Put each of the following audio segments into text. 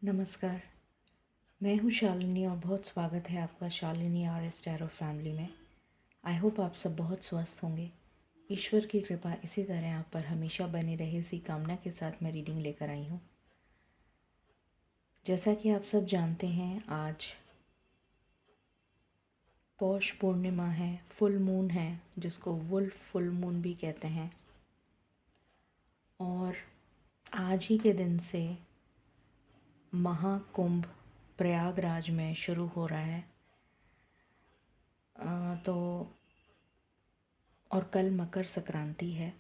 नमस्कार। मैं हूँ शालिनी और बहुत स्वागत है आपका शालिनी आर.एस. टैरो फैमिली में। आई होप आप सब बहुत स्वस्थ होंगे। ईश्वर की कृपा इसी तरह आप पर हमेशा बनी रहे, इसी कामना के साथ मैं रीडिंग लेकर आई हूँ। जैसा कि आप सब जानते हैं, आज पौष पूर्णिमा है, फुल मून है, जिसको वुल्फ फुल मून भी कहते हैं। और आज ही के दिन से महाकुंभ प्रयागराज में शुरू हो रहा है। तो और कल मकर संक्रांति है,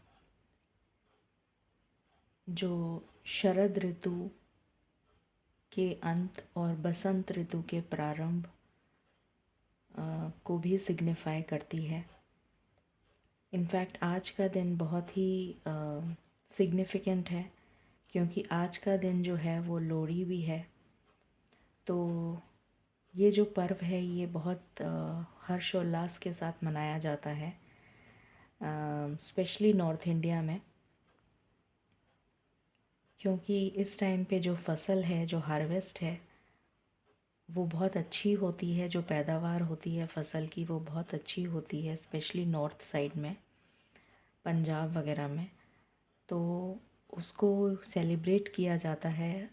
जो शरद ऋतु के अंत और बसंत ऋतु के प्रारंभ को भी सिग्निफाई करती है। इनफैक्ट आज का दिन बहुत ही सिग्निफिकेंट है, क्योंकि आज का दिन जो है वो लोहड़ी भी है। तो ये जो पर्व है ये बहुत हर्षोल्लास के साथ मनाया जाता है, स्पेशली नॉर्थ इंडिया में, क्योंकि इस टाइम पे जो फसल है, जो हार्वेस्ट है, वो बहुत अच्छी होती है। जो पैदावार होती है फसल की वो बहुत अच्छी होती है, स्पेशली नॉर्थ साइड में, पंजाब वगैरह में। तो उसको सेलिब्रेट किया जाता है,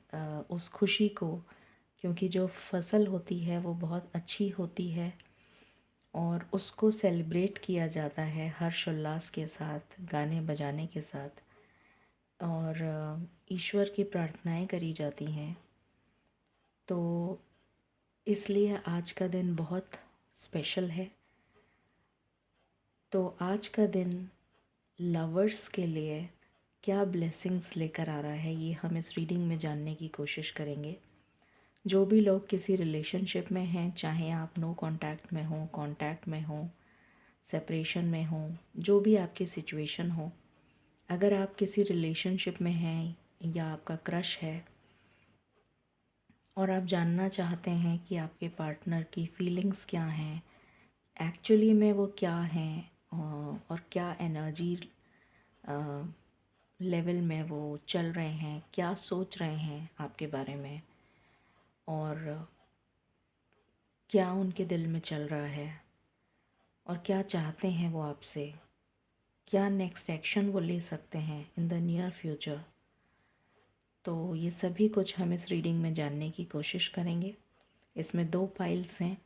उस खुशी को, क्योंकि जो फसल होती है वो बहुत अच्छी होती है और उसको सेलिब्रेट किया जाता है हर्षोल्लास के साथ, गाने बजाने के साथ, और ईश्वर की प्रार्थनाएं करी जाती हैं। तो इसलिए आज का दिन बहुत स्पेशल है। तो आज का दिन लवर्स के लिए क्या ब्लेसिंग्स लेकर आ रहा है, ये हम इस रीडिंग में जानने की कोशिश करेंगे। जो भी लोग किसी रिलेशनशिप में हैं, चाहे आप नो कांटेक्ट में हो, कांटेक्ट में हो, सेपरेशन में हो, जो भी आपकी सिचुएशन हो, अगर आप किसी रिलेशनशिप में हैं या आपका क्रश है और आप जानना चाहते हैं कि आपके पार्टनर की फीलिंग्स क्या हैं, एक्चुअली में वो क्या हैं, और क्या एनर्जी लेवल में वो चल रहे हैं, क्या सोच रहे हैं आपके बारे में, और क्या उनके दिल में चल रहा है, और क्या चाहते हैं वो आपसे, क्या नेक्स्ट एक्शन वो ले सकते हैं इन द नियर फ्यूचर। तो ये सभी कुछ हम इस रीडिंग में जानने की कोशिश करेंगे। इसमें 2 पाइल्स हैं।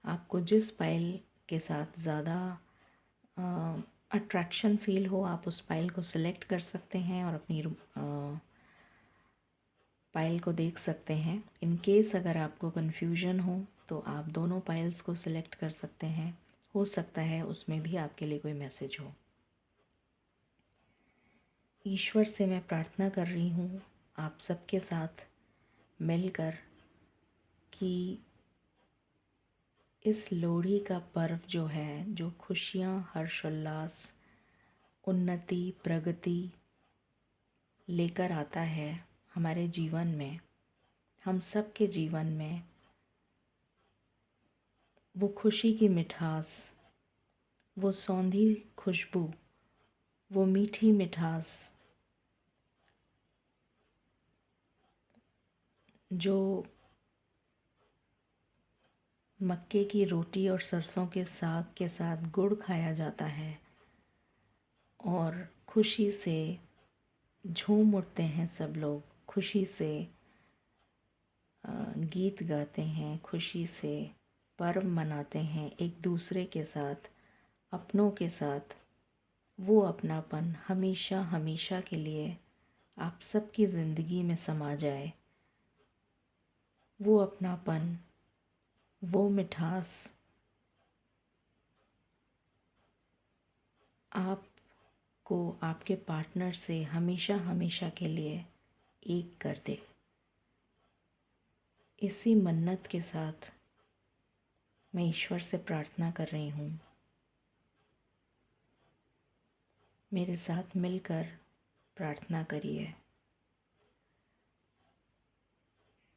आपको जिस पाइल के साथ ज़्यादा अट्रैक्शन फील हो, आप उस पाइल को सिलेक्ट कर सकते हैं और अपनी पाइल को देख सकते हैं। इन केस अगर आपको कन्फ्यूजन हो तो आप दोनों पाइल्स को सिलेक्ट कर सकते हैं। हो सकता है उसमें भी आपके लिए कोई मैसेज हो। ईश्वर से मैं प्रार्थना कर रही हूँ आप सबके साथ मिलकर कि इस लोहड़ी का पर्व जो है, जो खुशियाँ, हर्षोल्लास, उन्नति, प्रगति लेकर आता है हमारे जीवन में, हम सब के जीवन में, वो खुशी की मिठास, वो सौंधी खुशबू, वो मीठी मिठास जो मक्के की रोटी और सरसों के साग के साथ गुड़ खाया जाता है, और खुशी से झूम उठते हैं सब लोग, खुशी से गीत गाते हैं, खुशी से पर्व मनाते हैं एक दूसरे के साथ, अपनों के साथ। वो अपनापन हमेशा हमेशा के लिए आप सबकी ज़िंदगी में समा जाए। वो अपनापन, वो मिठास आपको आपके पार्टनर से हमेशा हमेशा के लिए एक कर दे। इसी मन्नत के साथ मैं ईश्वर से प्रार्थना कर रही हूँ। मेरे साथ मिलकर प्रार्थना करिए,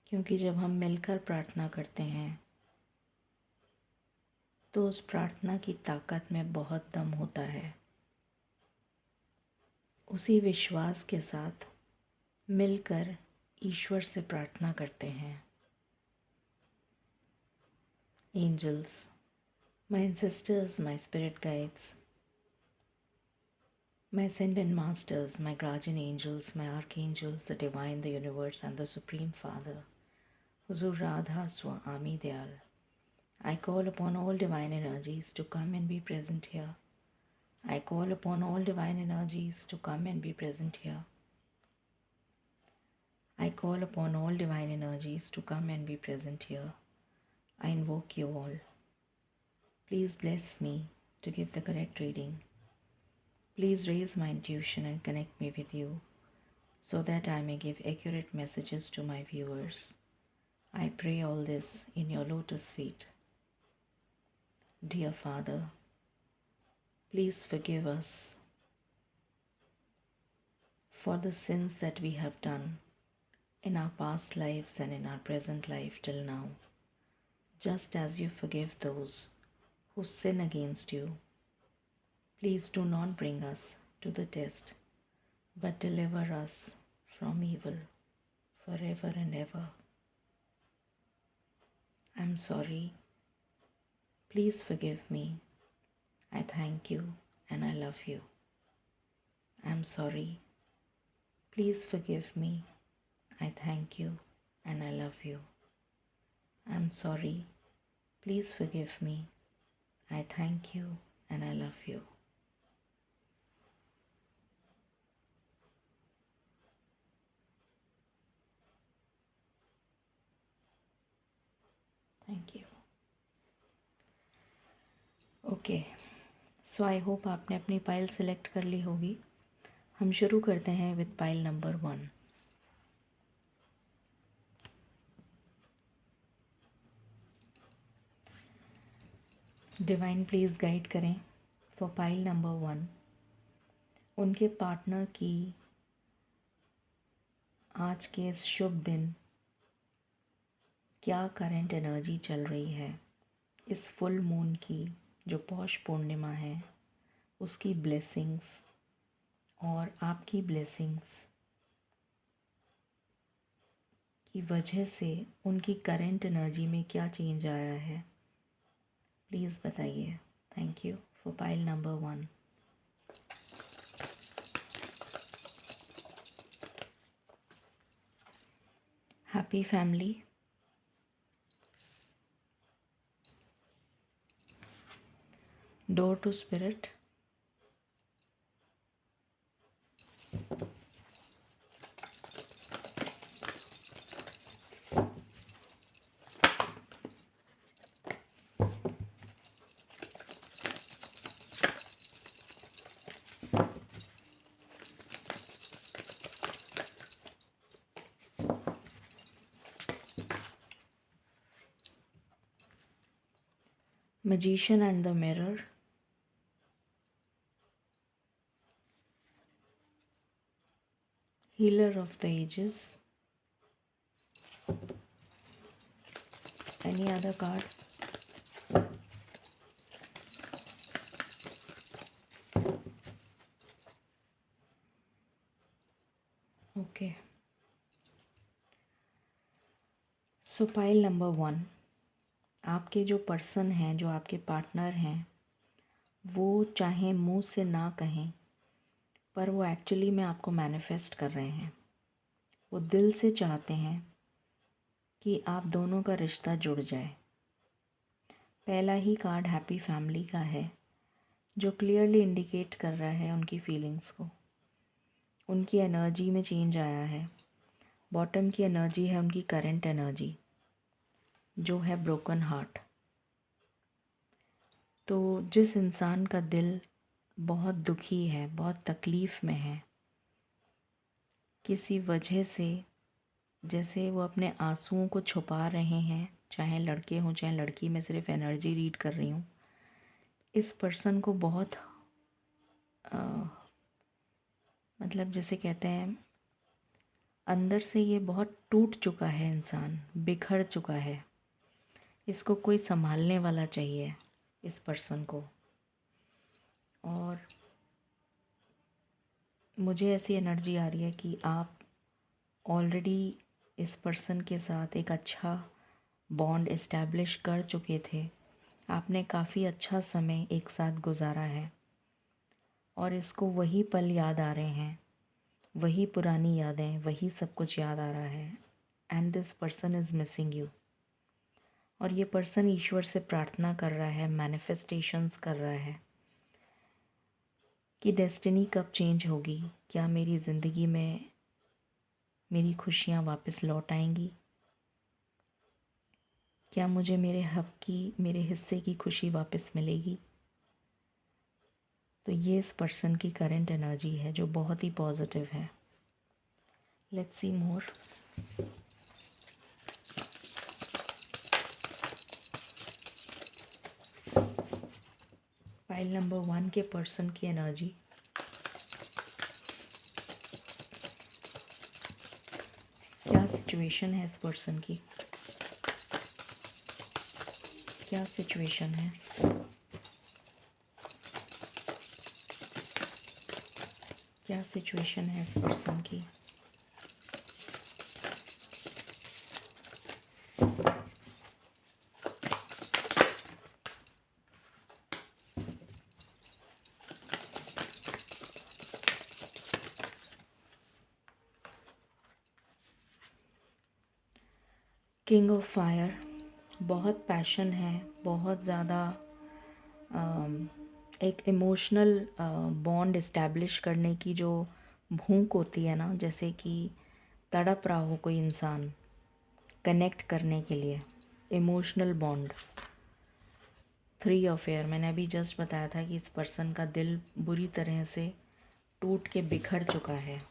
क्योंकि जब हम मिलकर प्रार्थना करते हैं तो उस प्रार्थना की ताकत में बहुत दम होता है। उसी विश्वास के साथ मिलकर ईश्वर से प्रार्थना करते हैं, angels, my ancestors, my spirit guides, my ascended masters, my guardian angels, my archangels, the divine, the universe, and the Supreme Father, Huzur Radha Swami Dayal. I call upon all divine energies to come and be present here. I call upon all divine energies to come and be present here. I call upon all divine energies to come and be present here. I invoke you all. Please bless me to give the correct reading. Please raise my intuition and connect me with you so that I may give accurate messages to my viewers. I pray all this in your lotus feet. Dear Father, please forgive us for the sins that we have done in our past lives and in our present life till now, just as you forgive those who sin against you. Please do not bring us to the test, but deliver us from evil forever and ever. I'm sorry. Please forgive me. I thank you and I love you. I'm sorry. Please forgive me. I thank you and I love you. I'm sorry. Please forgive me. I thank you and I love you. Thank you. Okay, so I hope आपने अपनी pile select कर ली होगी. हम शुरू करते हैं with pile number 1. Divine please guide करें for pile number 1. उनके पार्टनर की आज के इस शुभ दिन क्या करंट एनर्जी चल रही है. इस फुल मून की जो पौष पूर्णिमा है उसकी ब्लेसिंग्स और आपकी ब्लेसिंग्स की वजह से उनकी करंट एनर्जी में क्या चेंज आया है, प्लीज़ बताइए. Thank you for pile number 1. Happy family. Door to spirit. Magician and the mirror. Healer of the ages. Any other card? Okay. So pile number 1. आपके जो पर्सन हैं, जो आपके पार्टनर हैं, वो चाहे मुंह से ना कहें पर वो एक्चुअली में आपको मैनिफेस्ट कर रहे हैं. वो दिल से चाहते हैं कि आप दोनों का रिश्ता जुड़ जाए. पहला ही कार्ड हैप्पी फैमिली का है जो क्लियरली इंडिकेट कर रहा है उनकी फीलिंग्स को. उनकी एनर्जी में चेंज आया है. बॉटम की एनर्जी है उनकी करंट एनर्जी जो है ब्रोकन हार्ट. तो जिस इंसान का दिल बहुत दुखी है, बहुत तकलीफ़ में है, किसी वजह से, जैसे वो अपने आंसुओं को छुपा रहे हैं, चाहे लड़के हों चाहे लड़की, मैं सिर्फ एनर्जी रीड कर रही हूँ. इस पर्सन को बहुत मतलब जैसे कहते हैं अंदर से ये बहुत टूट चुका है इंसान, बिखर चुका है. इसको कोई संभालने वाला चाहिए इस पर्सन को. और मुझे ऐसी एनर्जी आ रही है कि आप ऑलरेडी इस पर्सन के साथ एक अच्छा बॉन्ड इस्टेब्लिश कर चुके थे। आपने काफ़ी अच्छा समय एक साथ गुजारा है और इसको वही पल याद आ रहे हैं, वही पुरानी यादें, वही सब कुछ याद आ रहा है। And this person is missing you. और ये पर्सन ईश्वर से प्रार्थना कर रहा है, मैनिफेस्टेशंस कर रहा है कि डेस्टिनी कब चेंज होगी, क्या मेरी ज़िंदगी में मेरी खुशियाँ वापस लौट आएंगी, क्या मुझे मेरे हक की, मेरे हिस्से की खुशी वापस मिलेगी। तो ये इस पर्सन की करंट एनर्जी है जो बहुत ही पॉजिटिव है। Let's see more. File number 1 के पर्सन की एनर्जी। क्या सिचुएशन है इस पर्सन की, क्या सिचुएशन है। क्या सिचुएशन है इस पर्सन की। किंग ऑफ फायर, बहुत पैशन है, बहुत ज़्यादा एक इमोशनल बॉन्ड इस्टेब्लिश करने की जो भूख होती है ना, जैसे कि तड़प रहा हो कोई इंसान कनेक्ट करने के लिए, इमोशनल बॉन्ड। 3 ऑफ एयर, मैंने अभी जस्ट बताया था कि इस पर्सन का दिल बुरी तरह से टूट के बिखर चुका है।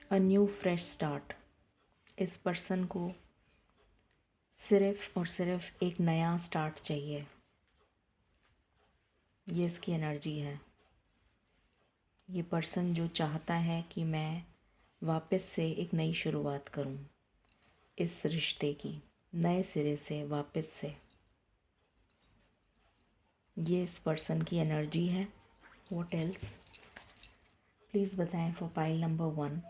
अ न्यू फ्रेश स्टार्ट, इस पर्सन को सिर्फ़ और सिर्फ एक नया स्टार्ट चाहिए। ये इसकी एनर्जी है। ये पर्सन जो चाहता है कि मैं वापस से एक नई शुरुआत करूं, इस रिश्ते की नए सिरे से वापस से, ये इस पर्सन की एनर्जी है। व्हाट एल्स, प्लीज़ बताएं फॉर पाइल नंबर 1,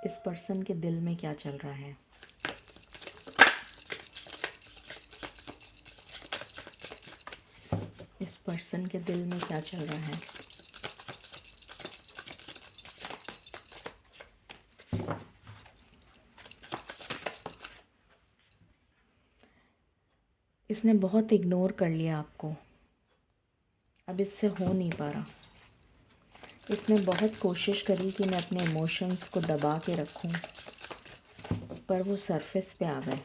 इस पर्सन के दिल में क्या चल रहा है। इस पर्सन के दिल में क्या चल रहा है। इसने बहुत इग्नोर कर लिया आपको, अब इससे हो नहीं पा रहा। इसने बहुत कोशिश करी कि मैं अपने इमोशंस को दबा के रखूं, पर वो सरफेस पे आ गए।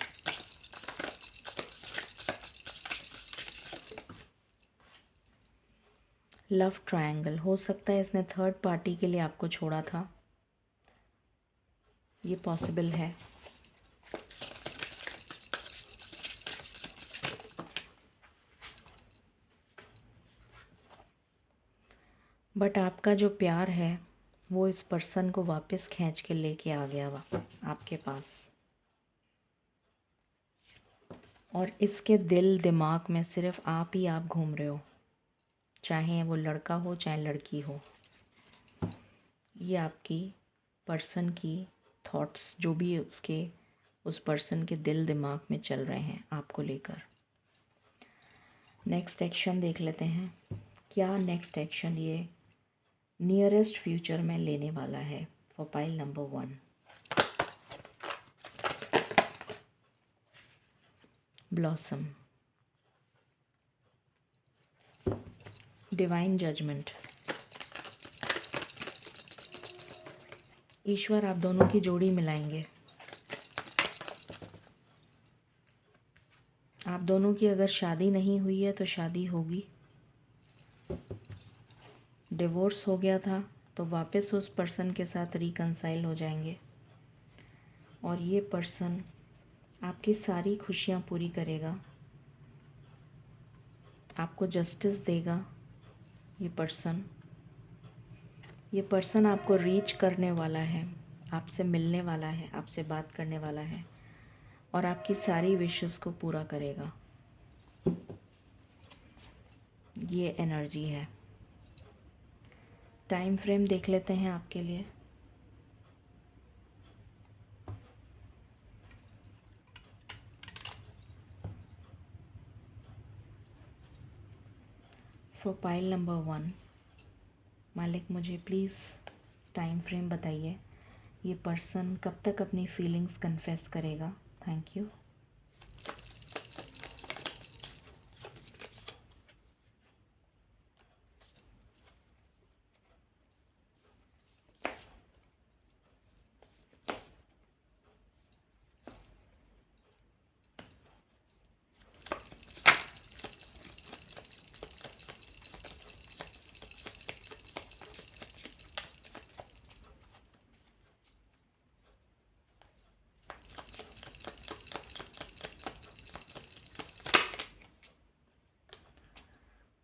लव ट्रायंगल, हो सकता है इसने थर्ड पार्टी के लिए आपको छोड़ा था, ये पॉसिबल है। बट आपका जो प्यार है वो इस पर्सन को वापस खींच के लेके आ गया आपके पास, और इसके दिल दिमाग में सिर्फ आप ही आप घूम रहे हो, चाहे वो लड़का हो चाहे लड़की हो। ये आपकी पर्सन की थॉट्स जो भी उसके उस पर्सन के दिल दिमाग में चल रहे हैं आपको लेकर। नेक्स्ट एक्शन देख लेते हैं, क्या नेक्स्ट एक्शन ये नियरेस्ट फ्यूचर में लेने वाला है for pile number 1। Blossom, divine judgement, ईश्वर आप दोनों की जोड़ी मिलाएंगे। आप दोनों की अगर शादी नहीं हुई है तो शादी होगी, डिवोर्स हो गया था तो वापस उस पर्सन के साथ रिकंसाइल हो जाएंगे, और ये पर्सन आपकी सारी खुशियाँ पूरी करेगा, आपको जस्टिस देगा। ये पर्सन आपको रीच करने वाला है, आपसे मिलने वाला है, आपसे बात करने वाला है और आपकी सारी विशेस को पूरा करेगा। ये एनर्जी है। टाइम फ्रेम देख लेते हैं आपके लिए। फॉर पाइल नंबर 1, मालिक मुझे प्लीज़ टाइम फ्रेम बताइए, ये पर्सन कब तक अपनी फीलिंग्स कन्फेस करेगा। Thank you.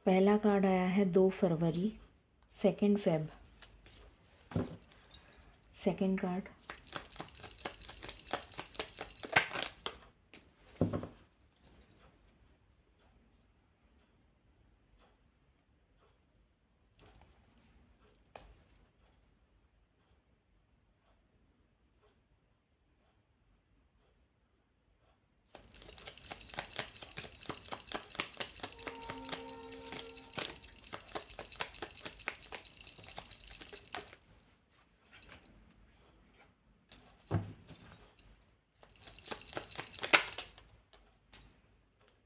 पहला कार्ड आया है 2 फरवरी, 2 फेब। सेकंड कार्ड,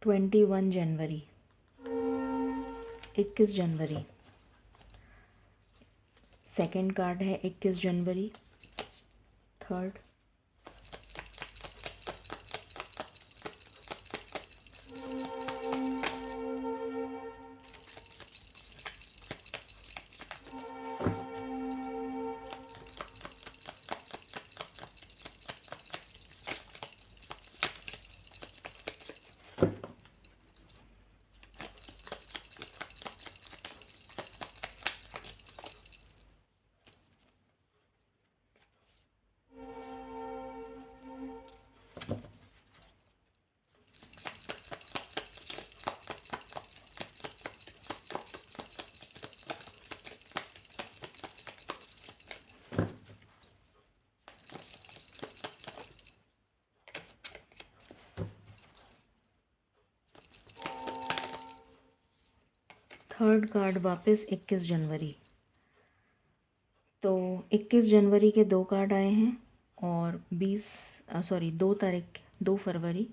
ट्वेंटी 21 जनवरी, 21 जनवरी। सेकंड कार्ड है 21 जनवरी। थर्ड, थर्ड कार्ड वापस 21 जनवरी। तो 21 जनवरी के 2 कार्ड आए हैं और 2 तारीख 2 फरवरी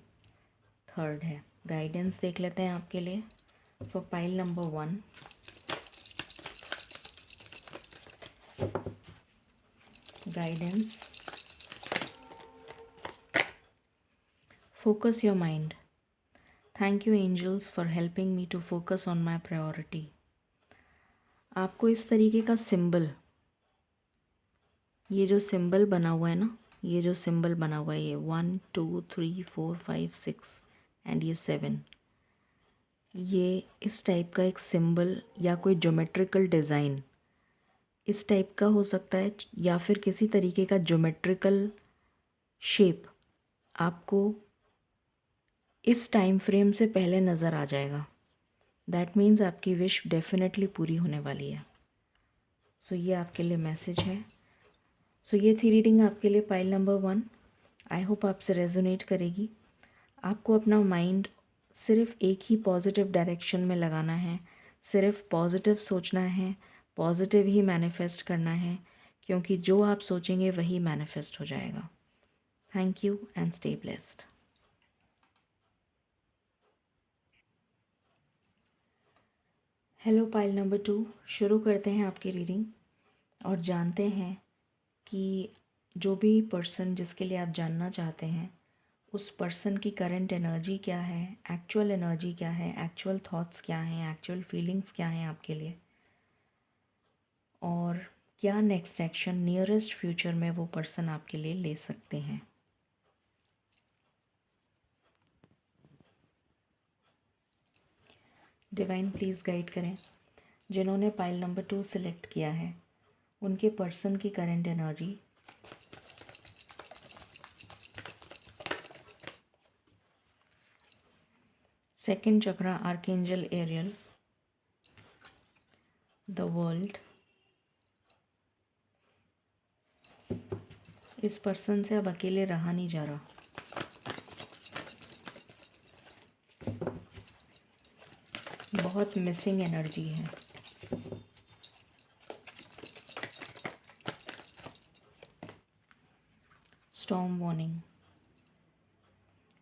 थर्ड है। गाइडेंस देख लेते हैं आपके लिए for pile number 1। Guidance, focus your mind. Thank you angels for helping me to focus on my priority. आपको इस तरीके का सिंबल, ये जो सिंबल बना हुआ है ना, ये जो सिंबल बना हुआ है, ये 1 2 3 4 5 6 एंड ये 7, ये इस टाइप का एक सिंबल या कोई ज्योमेट्रिकल डिज़ाइन इस टाइप का हो सकता है, या फिर किसी तरीके का ज्योमेट्रिकल शेप आपको इस टाइम फ्रेम से पहले नज़र आ जाएगा। दैट मीन्स आपकी विश डेफिनेटली पूरी होने वाली है। सो ये आपके लिए मैसेज है। सो ये थी रीडिंग आपके लिए पाइल नंबर 1। आई होप आपसे रेजोनेट करेगी। आपको अपना माइंड सिर्फ एक ही पॉजिटिव डायरेक्शन में लगाना है, सिर्फ पॉजिटिव सोचना है, पॉजिटिव ही मैनिफेस्ट करना है, क्योंकि जो आप सोचेंगे वही मैनिफेस्ट हो जाएगा। Thank you and stay blessed. Hello pile number 2, शुरू करते हैं आपकी रीडिंग और जानते हैं कि जो भी पर्सन जिसके लिए आप जानना चाहते हैं उस पर्सन की करंट एनर्जी क्या है, एक्चुअल एनर्जी क्या है, एक्चुअल थॉट्स क्या हैं, एक्चुअल फीलिंग्स क्या हैं आपके लिए, और क्या नेक्स्ट एक्शन नियरेस्ट फ्यूचर में वो पर्सन आपके लिए ले सकते हैं। डिवाइन प्लीज़ गाइड करें जिन्होंने पाइल नंबर 2 सिलेक्ट किया है, उनके पर्सन की current energy second chakra archangel Ariel, the world. इस पर्सन से अब अकेले रहा नहीं जा रहा। बहुत मिसिंग एनर्जी है। Storm warning.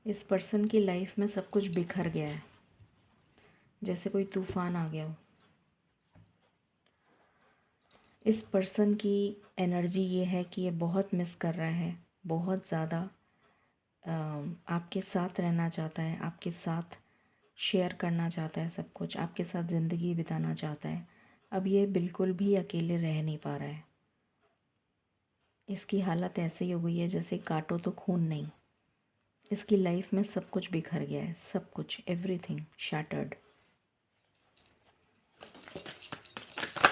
इस पर्सन की लाइफ में सब कुछ बिखर गया है, जैसे कोई तूफान आ गया हो। इस पर्सन की एनर्जी ये है कि ये बहुत मिस कर रहा है, बहुत ज़्यादा आपके साथ रहना चाहता है, आपके साथ शेयर करना चाहता है सब कुछ, आपके साथ ज़िंदगी बिताना चाहता है। अब ये बिल्कुल भी अकेले रह नहीं पा रहा है। इसकी हालत ऐसे ही हो गई है जैसे काटो तो खून नहीं। इसकी लाइफ में सब कुछ बिखर गया है, सब कुछ, एवरीथिंग शैटर्ड।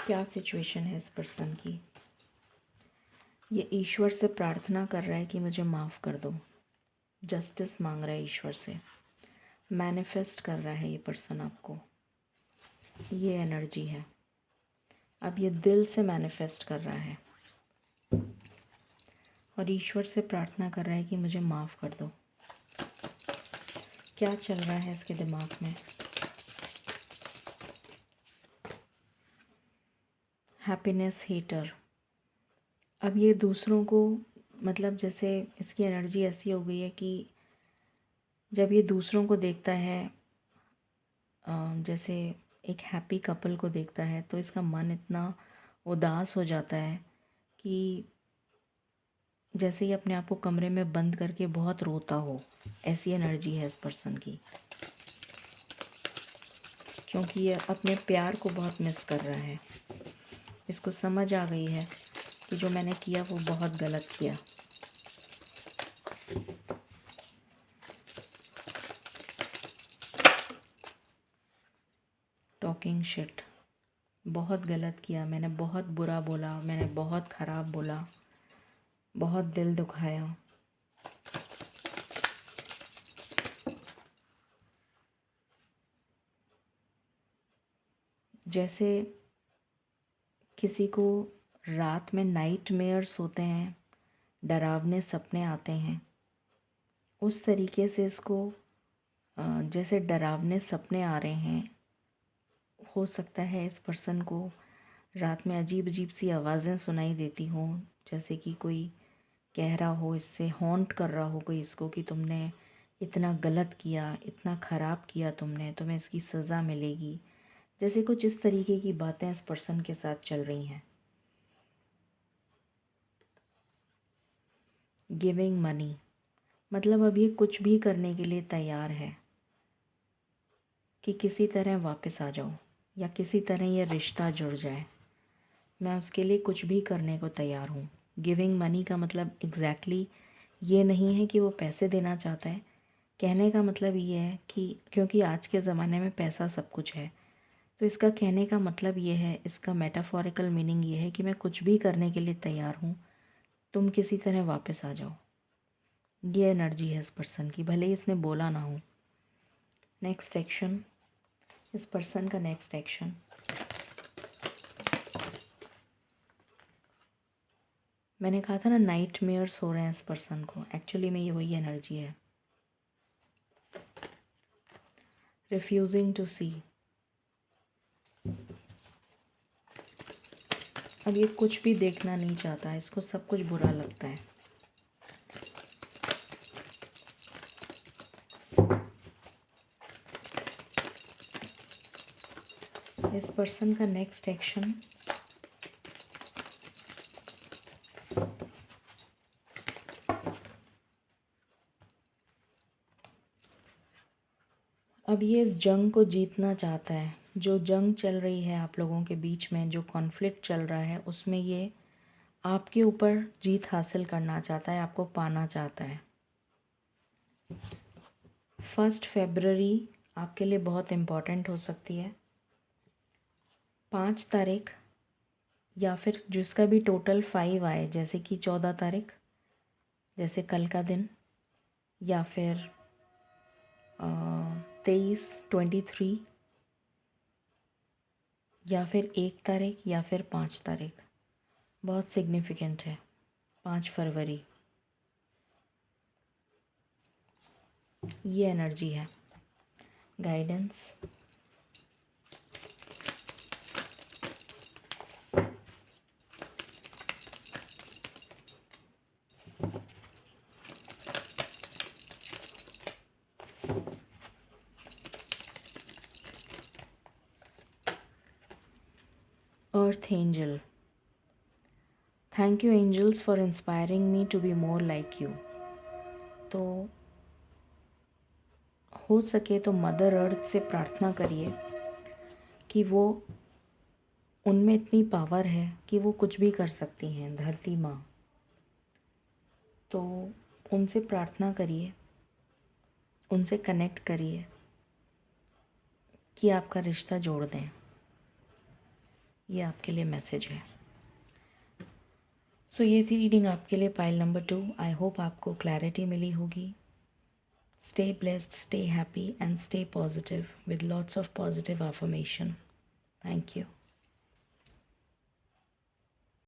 क्या सिचुएशन है इस पर्सन की? ये ईश्वर से प्रार्थना कर रहा है कि मुझे माफ़ कर दो। जस्टिस मांग रहा है ईश्वर से। मैनिफेस्ट कर रहा है ये पर्सन आपको। ये एनर्जी है। अब ये दिल से मैनिफेस्ट कर रहा है और ईश्वर से प्रार्थना कर रहा है कि मुझे माफ़ कर दो। क्या चल रहा है इसके दिमाग में? Happiness hater. अब ये दूसरों को, मतलब जैसे इसकी एनर्जी ऐसी हो गई है कि जब ये दूसरों को देखता है, जैसे एक हैप्पी कपल को देखता है, तो इसका मन इतना उदास हो जाता है कि जैसे ही अपने आप को कमरे में बंद करके बहुत रोता हो। ऐसी एनर्जी है इस पर्सन की, क्योंकि ये अपने प्यार को बहुत मिस कर रहा है। इसको समझ आ गई है कि जो मैंने किया वो बहुत गलत किया। Talking shit. बहुत गलत किया मैंने, बहुत बुरा बोला मैंने, बहुत ख़राब बोला, बहुत दिल दुखाया। जैसे किसी को रात में नाइटमेयर्स होते हैं, डरावने सपने आते हैं, उस तरीके से इसको जैसे डरावने सपने आ रहे हैं। हो सकता है इस पर्सन को रात में अजीब अजीब सी आवाज़ें सुनाई देती हों, जैसे कि कोई कह रहा हो, इससे हॉन्ट कर रहा हो कोई इसको कि तुमने इतना गलत किया, इतना ख़राब किया तुमने, तुम्हें इसकी सज़ा मिलेगी। जैसे कुछ इस तरीके की बातें इस पर्सन के साथ चल रही हैं। गिविंग मनी, मतलब अब ये कुछ भी करने के लिए तैयार है कि किसी तरह वापस आ जाओ या किसी तरह ये रिश्ता जुड़ जाए। मैं उसके लिए कुछ भी करने को तैयार हूँ। गिविंग मनी का मतलब एग्जैक्टली ये नहीं है कि वो पैसे देना चाहता है। कहने का मतलब ये है कि क्योंकि आज के ज़माने में पैसा सब कुछ है, तो इसका कहने का मतलब ये है, इसका मेटाफोरिकल मीनिंग ये है कि मैं कुछ भी करने के लिए तैयार हूँ, तुम किसी तरह वापस आ जाओ। ये एनर्जी है इस पर्सन की, भले ही इसने बोला ना हो। नेक्स्ट एक्शन, इस पर्सन का नेक्स्ट एक्शन। मैंने कहा था ना नाइटमेयर्स हो रहे हैं इस पर्सन को, एक्चुअली में ये वही एनर्जी है। रिफ्यूजिंग टू सी। अब ये कुछ भी देखना नहीं चाहता, इसको सब कुछ बुरा लगता है। इस पर्सन का नेक्स्ट एक्शन, अब ये इस जंग को जीतना चाहता है। जो जंग चल रही है आप लोगों के बीच में, जो कॉन्फ्लिक्ट चल रहा है, उसमें ये आपके ऊपर जीत हासिल करना चाहता है, आपको पाना चाहता है। 1 फरवरी आपके लिए बहुत इम्पॉर्टेंट हो सकती है। 5 तारीख या फिर जिसका भी टोटल 5 आए, जैसे कि 14 तारीख, जैसे कल का दिन, या फिर 23, 23 या फिर 1 तारीख या फिर 5 तारीख, बहुत सिग्निफिकेंट है। 5 फरवरी ये एनर्जी है। Guidance. Earth angel. Thank you angels for inspiring me to be more like you. तो हो सके तो मदर अर्थ से प्रार्थना करिए कि वो, उनमें इतनी पावर है कि वो कुछ भी कर सकती हैं, धरती माँ। तो उनसे प्रार्थना करिए, उनसे कनेक्ट करिए कि आपका रिश्ता जोड़ दें। ये आपके लिए मैसेज है। सो ये थी रीडिंग आपके लिए, पाइल नंबर 2। आई होप आपको क्लैरिटी मिली होगी। Stay blessed, stay happy and stay positive with lots of positive affirmation. Thank you.